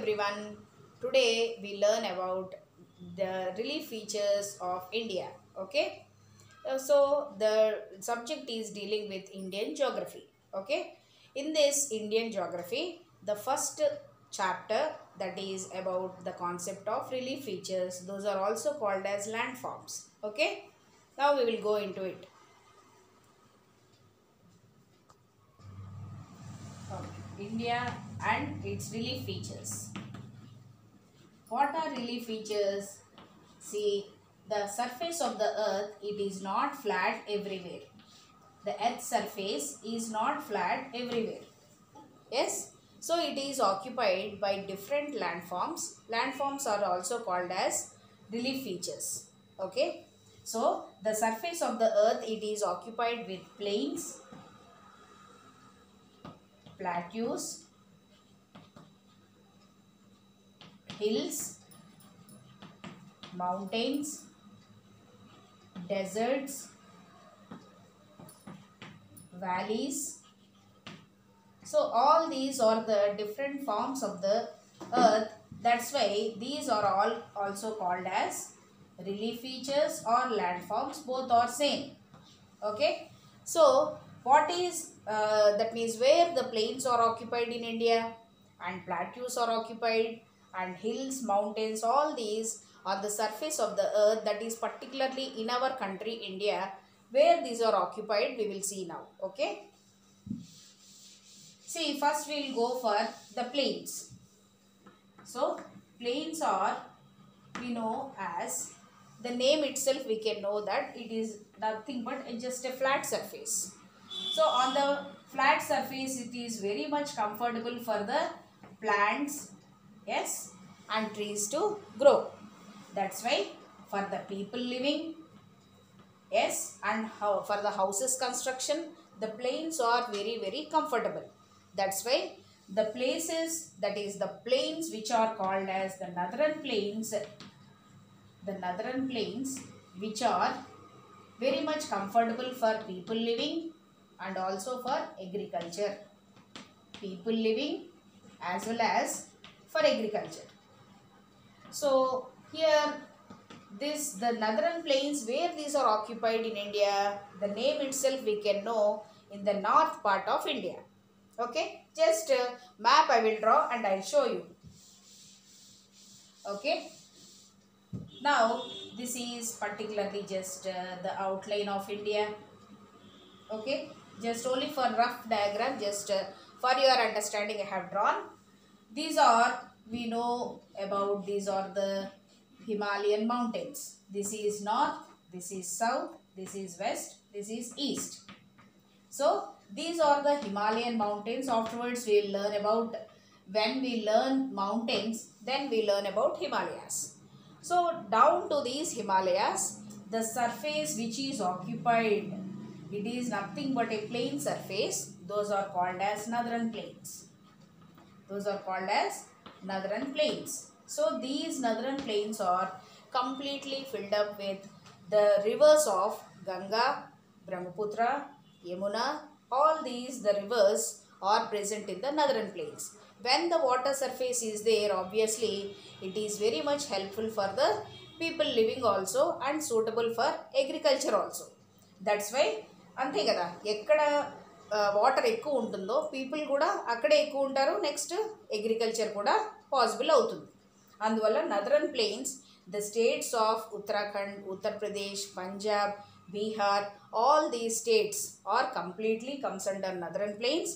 everyone. Today we learn about the relief features of India. Okay. So the subject is dealing with Indian geography. Okay. In this Indian geography, the first chapter that is about the concept of relief features. Those are also called as landforms. Okay. Now we will go into it. India and its relief features. What are relief features? See, the surface of the earth, it is not flat everywhere. The earth's surface is not flat everywhere. Yes? So it is occupied by different landforms. Landforms are also called as relief features. Okay? So the surface of the earth, it is occupied with plains, plateaus, hills, mountains, deserts, valleys. So all these are the different forms of the earth. That's why these are all also called as relief features or landforms. Both are same. Okay. So what is that means where the plains are occupied in India and plateaus are occupied and hills, mountains, all these are the surface of the earth, that is particularly in our country India, where these are occupied we will see now. Okay. See, first we will go for the plains. So plains are, we know as, the name itself we can know that it is nothing but just a flat surface. So on the flat surface it is very much comfortable for the plants, yes, and trees to grow. That's why for the people living, yes, and for the houses construction, the plains are very comfortable. That's why the places, that is the plains which are called as the northern plains, which are very much comfortable for people living and also for agriculture. People living as well as for agriculture. So here the northern plains, where these are occupied in India, the name itself we can know in the north part of India. Okay, just map I will draw and I will show you. Okay, now this is particularly just the outline of India. Okay, just only for rough diagram, just for your understanding I have drawn. These are, we know about, these are the Himalayan mountains. This is north, this is south, this is west, this is east. So these are the Himalayan mountains. Afterwards we will learn about, when we learn mountains, then we learn about Himalayas. So down to these Himalayas, the surface which is occupied, it is nothing but a plain surface. Those are called as northern plains. Those are called as northern plains. So these northern plains are completely filled up with the rivers of Ganga, Brahmaputra, Yamuna. All these, the rivers are present in the northern plains. When the water surface is there, obviously it is very much helpful for the people living also and suitable for agriculture also. That's why అంతే కదా, ఎక్కడ water ఎక్కువ ఉంటుందో people కూడా అక్కడే ఎక్కువ ఉంటారు, next agriculture కూడా పాసిబుల్ అవుతుంది. అందువల్ల northern plains, the states of Uttarakhand, Uttar Pradesh, Punjab, Bihar, all these states are completely comes under northern plains.